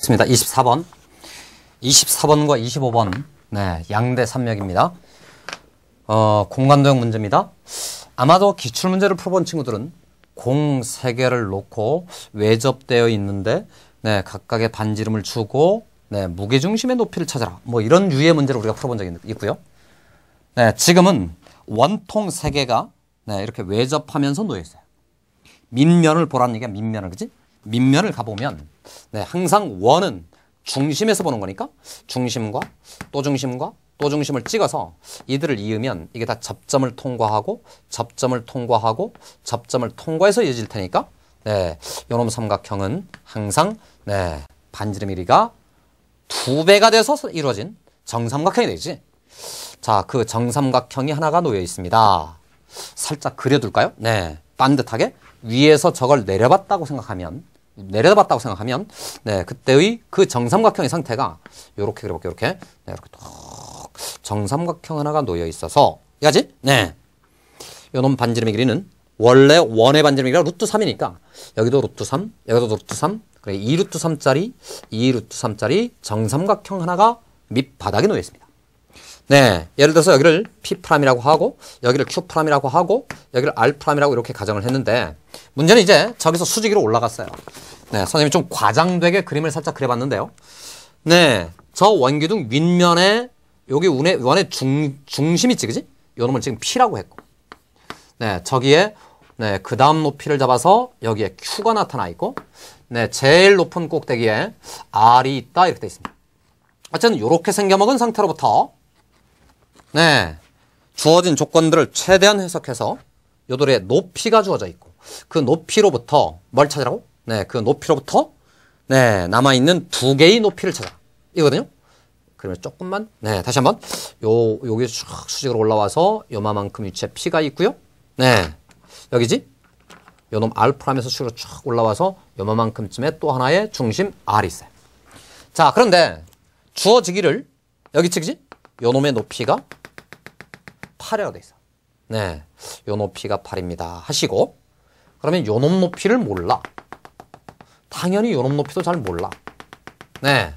있습니다. 24번. 24번과 25번. 네, 양대 산맥입니다. 공간도형 문제입니다. 아마도 기출문제를 풀어본 친구들은 공 3개를 놓고 외접되어 있는데, 네, 각각의 반지름을 주고, 네, 무게중심의 높이를 찾아라. 뭐 이런 유의 문제를 우리가 풀어본 적이 있고요. 네, 지금은 원통 3개가 네, 이렇게 외접하면서 놓여 있어요. 밑면을 보라는 얘기야, 밑면을, 그지? 밑면을 가보면, 네, 항상 원은 중심에서 보는 거니까 중심과 또 중심과 또 중심을 찍어서 이들을 이으면 이게 다 접점을 통과하고 접점을 통과하고 접점을 통과해서 이어질 테니까, 네, 요놈 삼각형은 항상, 네, 반지름 길이가 2배가 돼서 이루어진 정삼각형이 되지. 자, 그 정삼각형이 하나가 놓여 있습니다. 살짝 그려둘까요? 네, 반듯하게 위에서 저걸 내려봤다고 생각하면, 네, 그때의 그 정삼각형의 상태가 요렇게 그려볼게요. 요렇게. 네, 이렇게 톡 정삼각형 하나가 놓여 있어서, 이거지? 네. 요놈 반지름의 길이는 원래 원의 반지름의 길이가 루트 3이니까 여기도 루트 3, 여기도 루트 3, 그래 2루트 3짜리, 2루트 3짜리 정삼각형 하나가 밑바닥에 놓여 있습니다. 네, 예를 들어서 여기를 P'이라고 하고 여기를 Q'이라고 하고 여기를 R'이라고 이렇게 가정을 했는데, 문제는 이제 저기서 수직으로 올라갔어요. 네, 선생님이 좀 과장되게 그림을 살짝 그려봤는데요. 네, 저 원기둥 윗면에 여기 원의 중심 있지, 그지? 요 놈을 지금 P라고 했고, 네, 저기에 네, 그 다음 높이를 잡아서 여기에 Q가 나타나 있고, 네, 제일 높은 꼭대기에 R이 있다, 이렇게 돼 있습니다. 어쨌든 이렇게 생겨먹은 상태로부터, 네, 주어진 조건들을 최대한 해석해서 요들의 높이가 주어져 있고, 그 높이로부터 뭘 찾으라고? 네, 그 높이로부터 네, 남아있는 2개의 높이를 찾아라, 이거거든요. 그러면 조금만, 네, 다시 한번 여기 쭉 수직으로 올라와서 요만큼 위치에 P가 있고요. 네, 여기지? 요놈 R'에서 수직으로 쭉 올라와서 요만큼쯤에 또 하나의 중심 R이 있어요. 자, 그런데 주어지기를 여기 치기지? 요놈의 높이가 8이라고 돼 있어. 네, 요 높이가 8입니다 하시고, 그러면 요놈 높이를 몰라. 당연히 요놈 높이도 잘 몰라. 네.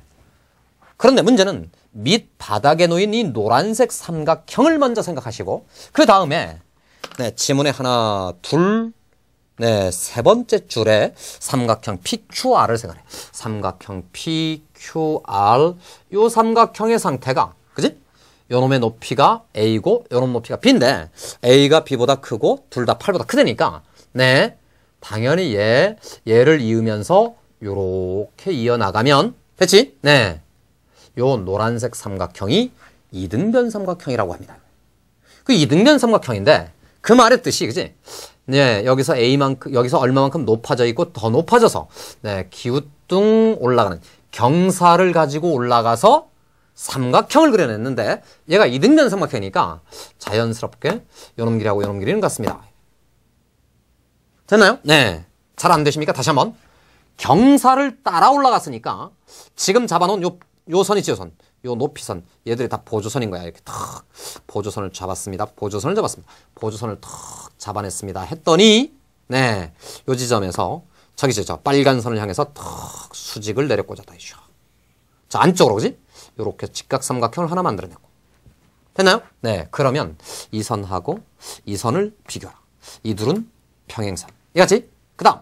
그런데 문제는 밑바닥에 놓인 이 노란색 삼각형을 먼저 생각하시고, 그 다음에 네, 지문에 하나, 둘, 네, 세 번째 줄에 삼각형 PQR을 생각해. 삼각형 PQR, 요 삼각형의 상태가, 그지? 요놈의 높이가 A고 요놈 높이가 B인데, A가 B보다 크고 둘 다 8보다 크다니까, 네, 당연히 얘를 이으면서 요렇게 이어나가면 됐지? 네, 요 노란색 삼각형이 이등변 삼각형이라고 합니다. 그 이등변 삼각형인데 그 말의 뜻이, 그지? 네, 여기서 여기서 얼마만큼 높아져 있고 더 높아져서, 네, 기우뚱 올라가는 경사를 가지고 올라가서 삼각형을 그려냈는데, 얘가 이등변 삼각형이니까 자연스럽게 요놈 길이하고 요놈 길이는 같습니다. 됐나요? 네. 잘 안 되십니까? 다시 한번. 경사를 따라 올라갔으니까 지금 잡아놓은 요 선이지, 요 선. 요 높이선. 얘들이 다 보조선인 거야. 이렇게 탁 보조선을 잡았습니다. 보조선을 잡았습니다. 보조선을 탁 잡아냈습니다. 했더니, 네, 요 지점에서 저기죠, 저 빨간 선을 향해서 탁 수직을 내려 꽂았다. 자, 안쪽으로, 그지? 요렇게 직각삼각형을 하나 만들어내고. 됐나요? 네, 그러면 이 선하고 이 선을 비교하라. 이 둘은 평행선. 이거지? 그 다음,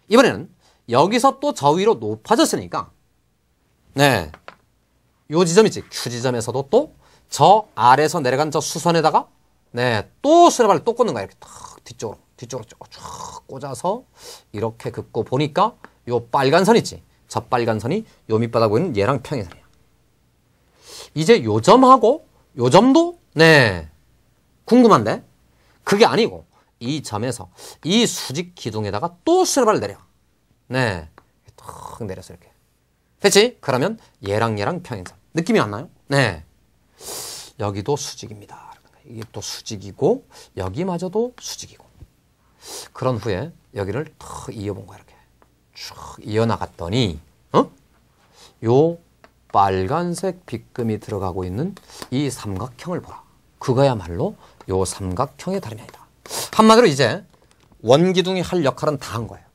이번에는 여기서 또 저 위로 높아졌으니까, 네, 요 지점이지, Q지점에서도 또 저 아래에서 내려간 저 수선에다가, 네, 또 수레발을 또 꽂는 거야. 이렇게 탁 뒤쪽으로 쭉 꽂아서 이렇게 긋고 보니까 요 빨간 선 있지? 저 빨간 선이 요 밑바닥 보이는 얘랑 평행선이야. 이제 요 점하고 요 점도, 네, 궁금한데, 그게 아니고 이 점에서 이 수직 기둥에다가 또 수레발을 내려. 네, 탁 내려서 이렇게. 됐지? 그러면 얘랑 평행선. 느낌이 안 나요? 네. 여기도 수직입니다. 이게 또 수직이고 여기마저도 수직이고. 그런 후에 여기를 탁 이어본 거야. 이렇게 쭉 이어나갔더니, 요 빨간색 빗금이 들어가고 있는 이 삼각형을 보라. 그거야말로 요 삼각형의 다름이 아니다. 한마디로 이제 원기둥이 할 역할은 다 한 거예요.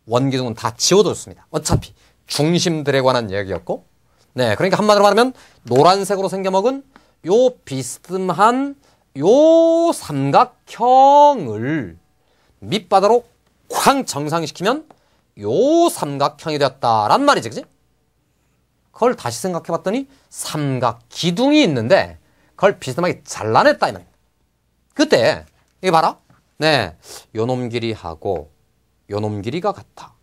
원기둥은 다 지워뒀습니다. 어차피 중심들에 관한 이야기였고, 네, 그러니까 한마디로 말하면 노란색으로 생겨먹은 요 비스듬한 요 삼각형을 밑바닥으로 쾅 정상시키면 요 삼각형이 되었다란 말이지, 그지? 그걸 다시 생각해봤더니 삼각 기둥이 있는데 그걸 비스듬하게 잘라냈다 이 말입니다. 그때 이거 봐라. 네, 요놈 길이하고 요놈 길이가 같아.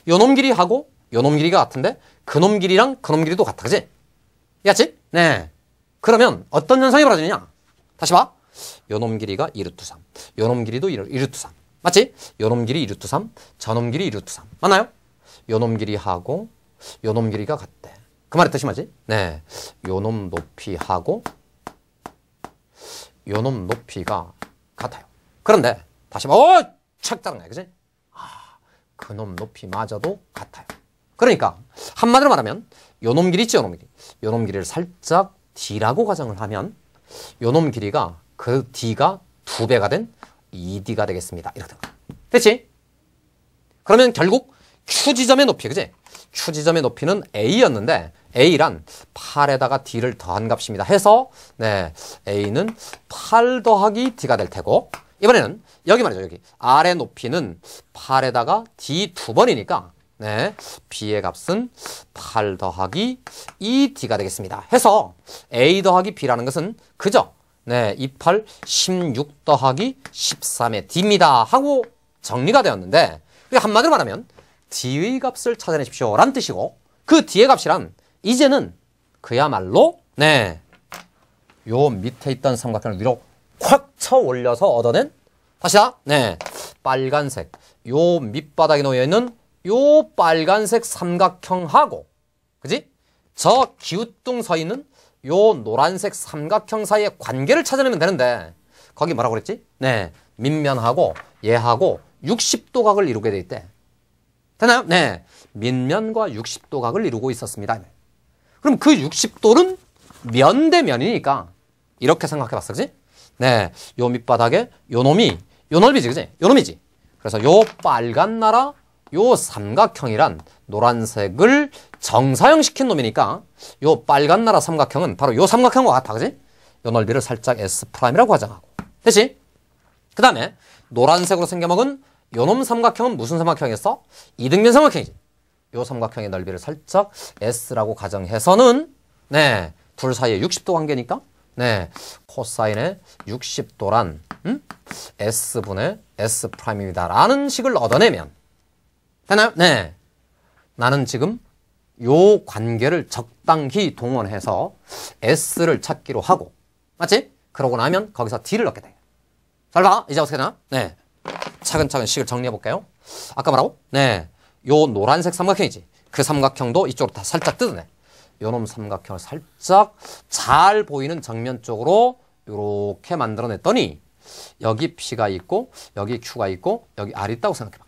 요놈 길이하고 요놈 길이가 같은데 그놈 길이랑 그놈 길이도 같아, 그지? 이해했지? 네. 그러면 어떤 현상이 벌어지느냐? 다시 봐. 요놈 길이가 2루트 3, 요놈 길이도 2루트 3. 맞지? 요놈 길이 2루트 3, 저놈 길이 2루트 3. 맞나요? 요놈 길이하고 요놈 길이가 같대. 그 말의 뜻이 뭐지? 네. 요놈 높이하고 요놈 높이가 같아요. 그런데 다시 봐. 착다른 거야, 그지? 그놈 높이마저도 같아요. 그러니까 한마디로 말하면 요놈 길이 있지, 요놈 길이. 요놈 길이를 살짝 D라고 가정을 하면 요놈 길이가 그 D가 2배가 된 2D가 되겠습니다. 이렇게 된 거야. 됐지? 그러면 결국 Q 지점의 높이, 그지? Q 지점의 높이는 A였는데 A란 8에다가 D를 더한 값입니다. 해서 네, A는 8 더하기 D가 될 테고, 이번에는 여기 말이죠. 여기 R의 높이는 8에다가 D 2번이니까 네, B의 값은 8 더하기 2D가 되겠습니다. 해서 A 더하기 B라는 것은 그저 네, 28, 16 더하기 13의 D입니다 하고 정리가 되었는데, 한마디로 말하면 D의 값을 찾아내십시오 라는 뜻이고, 그 D의 값이란 이제는 그야말로 네, 요 밑에 있던 삼각형을 위로 콱 쳐 올려서 얻어낸, 다시다, 네, 빨간색 요 밑바닥에 놓여있는 요 빨간색 삼각형하고, 그지? 저 기우뚱 서 있는 요 노란색 삼각형 사이의 관계를 찾아내면 되는데, 거기 뭐라고 그랬지? 네, 밑면하고 얘하고 60도 각을 이루게 돼 있대. 되나요? 네, 밑면과 60도 각을 이루고 있었습니다. 그럼 그 60도는 면 대 면이니까 이렇게 생각해봤어, 그지? 네, 요 밑바닥에 요 놈이 요 넓이지, 그지? 요 놈이지. 그래서 요 빨간 나라 요 삼각형이란 노란색을 정사형시킨 놈이니까 요 빨간 나라 삼각형은 바로 요 삼각형과 같아, 그지? 요 넓이를 살짝 S'이라고 가정하고. 됐지? 그 다음에 노란색으로 생겨먹은 요 놈 삼각형은 무슨 삼각형이었어? 이등변 삼각형이지. 요 삼각형의 넓이를 살짝 S라고 가정해서는 네, 둘 사이에 60도 관계니까 네, 코사인의 60도란 S분의 S'입니다 라는 식을 얻어내면 되나요? 네, 나는 지금 요 관계를 적당히 동원해서 S를 찾기로 하고, 맞지? 그러고 나면 거기서 D를 얻게 돼. 잘 봐. 이제 어떻게 되나? 네, 차근차근 식을 정리해 볼게요. 아까 뭐라고? 네, 요 노란색 삼각형이지. 그 삼각형도 이쪽으로 다 살짝 뜯어내. 요놈 삼각형을 살짝 잘 보이는 정면 쪽으로 요렇게 만들어냈더니 여기 P가 있고 여기 Q가 있고 여기 R이 있다고 생각해봐.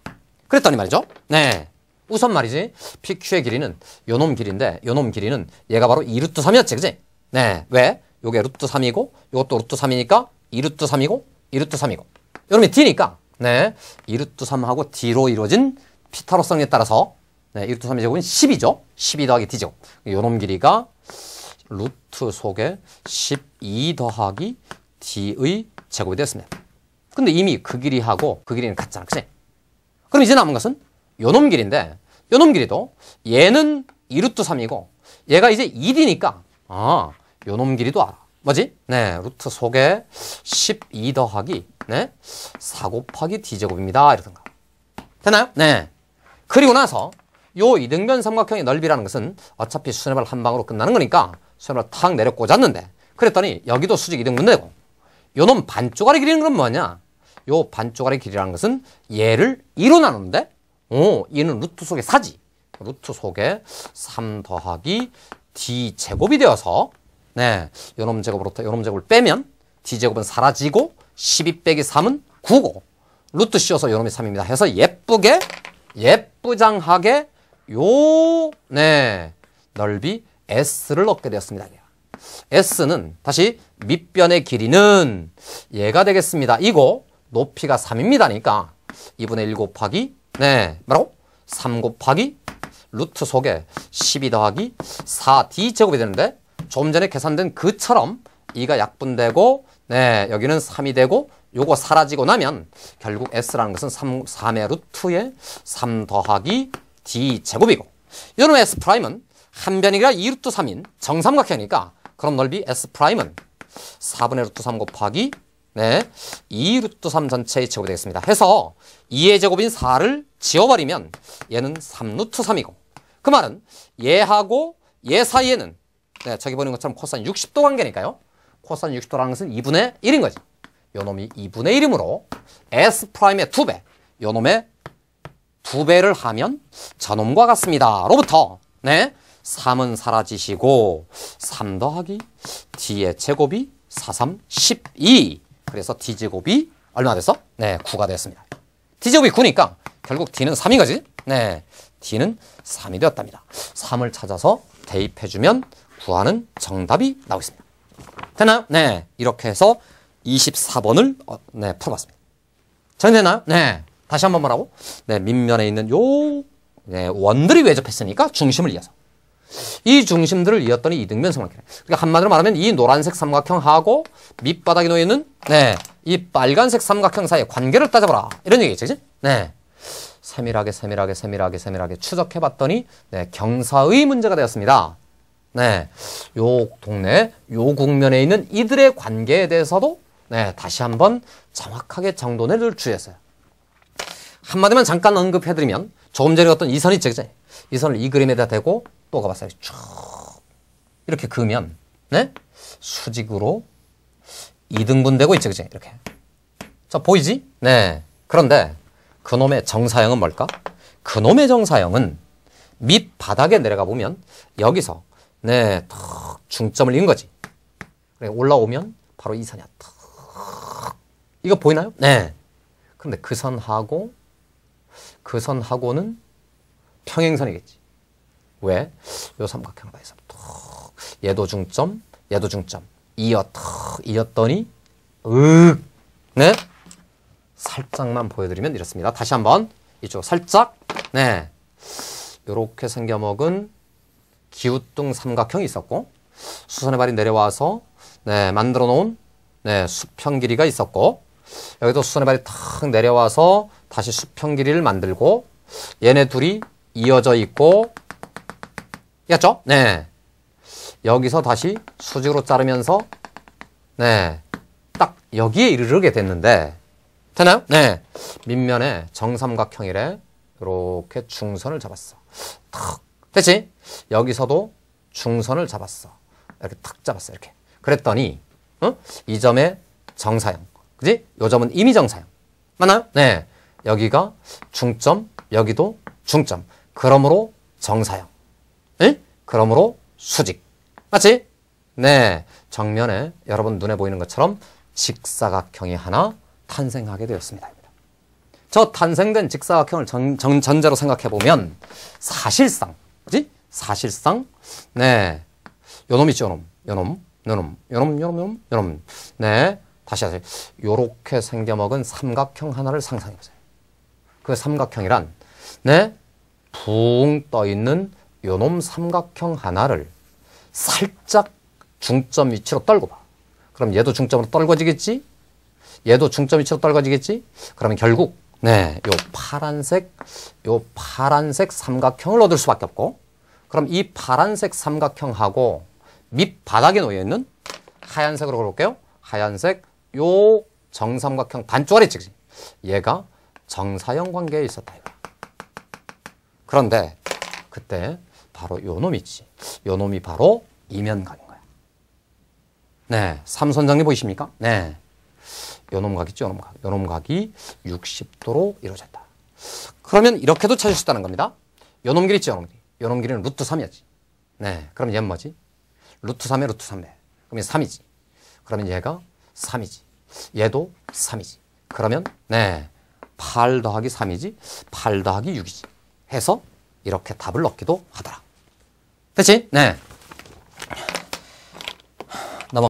그랬더니 말이죠. 네, 우선 말이지 PQ의 길이는 요놈 길인데 요놈 길이는 얘가 바로 2루트 3이었지, 그지? 네, 왜? 요게 루트 3이고 요것도 루트 3이니까 2루트 3이고 2루트 3이고 요놈이 D니까 네, 2루트 3하고 D로 이루어진 피타고라성에 따라서 네, 1루트 3의 제곱은 10이죠. 12 더하기 D제곱. 요놈 길이가 루트 속에 12 더하기 D의 제곱이 되었습니다. 근데 이미 그 길이하고 그 길이는 같잖아, 그치? 그럼 이제 남은 것은 요놈 길인데, 요놈 길이도 얘는 2루트 3이고 얘가 이제 1이니까 요놈 길이도 알아. 뭐지? 네, 루트 속에 12 더하기 네, 4 곱하기 D제곱입니다. 이러던가. 되나요? 네. 그리고 나서 요 이등변 삼각형의 넓이라는 것은 어차피 수렴을 한 방으로 끝나는 거니까 수렴을 탁 내려 꽂았는데, 그랬더니 여기도 수직 이등분 되고 요놈 반쪽알의 길이는 그럼 뭐냐? 요 반쪽알의 길이라는 것은 얘를 2로 나누는데 얘는 루트 속에 4지. 루트 속에 3 더하기 D제곱이 되어서 네, 요놈 제곱으로부터 요놈 제곱을 빼면 D제곱은 사라지고 12 빼기 3은 9고 루트 씌워서 요놈이 3입니다. 해서 예쁘장하게 요 네, 넓이 S를 얻게 되었습니다. S는 다시 밑변의 길이는 얘가 되겠습니다. 이고 높이가 3입니다니까 2분의 1 곱하기 네, 뭐라고? 3 곱하기 루트 속에 12 더하기 4d 제곱이 되는데 좀 전에 계산된 그처럼 이가 약분되고 네, 여기는 3이 되고 요거 사라지고 나면 결국 s라는 것은 3의 루트에 3 더하기 d 제곱이고 이놈 S'은 한 변이가 2루트 3인 정삼각형이니까 그럼 넓이 S'은 4분의 루트 3 곱하기 네, 2루트 3 전체의 제곱이 되겠습니다. 해서 2의 제곱인 4를 지워버리면 얘는 3루트 3이고 그 말은 얘하고 얘 사이에는 네, 저기 보는 것처럼 코사인 60도 관계니까요. 코사인 60도라는 것은 2분의 1인 거지. 요 놈이 2분의 1이므로 S'의 2배, 요 놈의 2배를 하면 저놈과 같습니다. 로부터 네, 3은 사라지시고 3 더하기 D의 제곱이 4, 3, 12. 그래서 D제곱이 얼마 됐어? 네, 9가 됐습니다. D제곱이 9니까 결국 D는 3인 거지. 네, D는 3이 되었답니다. 3을 찾아서 대입해주면 구하는 정답이 나오겠습니다. 됐나요? 네, 이렇게 해서 24번을 네, 풀어봤습니다. 정리됐나요? 네, 다시 한번 뭐라고? 네, 밑면에 있는 요 네, 원들이 외접했으니까 중심을 이어서 이 중심들을 이었더니 이등변 삼각형. 그러니까 한마디로 말하면 이 노란색 삼각형하고 밑바닥에 놓여있는 네, 이 빨간색 삼각형 사이의 관계를 따져보라. 이런 얘기겠지, 그치? 네. 세밀하게 추적해봤더니 네, 경사의 문제가 되었습니다. 네, 요 동네, 요 국면에 있는 이들의 관계에 대해서도 네, 다시 한번 정확하게 정돈을 주였어요. 한마디만 잠깐 언급해드리면 조금 전에 어떤 이 선이 있죠, 그치? 이 선을 이 그림에다 대고 또 가봤어요. 쭉 이렇게 그으면 네? 수직으로 2등분 되고 있죠, 그치? 이렇게. 자, 보이지? 네. 그런데 그놈의 정사형은 뭘까? 그놈의 정사형은 밑바닥에 내려가 보면 여기서 네, 턱 중점을 읽은 거지. 그래, 올라오면 바로 이 선이야. 턱. 이거 보이나요? 네. 그런데 그 선하고는 평행선이겠지. 왜? 요 삼각형을 봐서 턱. 얘도 중점, 이었더니 네? 살짝만 보여드리면 이렇습니다. 다시 한번 이쪽 살짝 네, 요렇게 생겨먹은 기우뚱 삼각형이 있었고 수선의 발이 내려와서 네, 만들어 놓은 네, 수평 길이가 있었고 여기도 수선의 발이 탁 내려와서 다시 수평 길이를 만들고 얘네 둘이 이어져 있고 이겼죠? 네. 여기서 다시 수직으로 자르면서 네, 딱 여기에 이르게 됐는데 되나요? 네. 밑면에 정삼각형이래 이렇게 중선을 잡았어. 탁. 됐지? 여기서도 중선을 잡았어. 이렇게 탁 잡았어. 이렇게. 그랬더니 이 점의 정사형. 그지? 요 점은 이미 정사형. 맞나요? 네. 여기가 중점, 여기도 중점. 그러므로 정사형. 에? 그러므로 수직. 맞지? 네. 정면에 여러분 눈에 보이는 것처럼 직사각형이 하나 탄생하게 되었습니다. 저 탄생된 직사각형을 전제로 생각해 보면 사실상, 그지? 사실상, 네. 요놈 있죠, 요놈. 요놈. 네. 다시 하세요. 요렇게 생겨먹은 삼각형 하나를 상상해 보세요. 그 삼각형이란, 네. 붕 떠있는 요놈 삼각형 하나를 살짝 중점 위치로 떨고 봐. 그럼 얘도 중점으로 떨궈지겠지? 얘도 중점 위치로 떨궈지겠지? 그러면 결국 네, 요 파란색 삼각형을 얻을 수밖에 없고 그럼 이 파란색 삼각형하고 밑바닥에 놓여있는 하얀색으로 그려볼게요. 하얀색 요 정삼각형 반쪽알이 있지. 얘가 정사형 관계에 있었다. 그런데 그때 바로 요 놈이 있지. 요 놈이 바로 이면각인 거야. 네, 삼선정리 보이십니까? 네. 요놈 각 있죠? 요놈 각. 요놈 각이 60도로 이루어졌다. 그러면 이렇게도 찾을 수 있다는 겁니다. 요놈 길이 있죠? 요놈 길이. 요놈 길이는 루트 3이었지. 네. 그럼 얘는 뭐지? 루트 3에 루트 3배. 그러면 3이지. 그러면 얘가 3이지. 얘도 3이지. 그러면 네. 8 더하기 3이지. 8 더하기 6이지. 해서 이렇게 답을 얻기도 하더라. 됐지? 네.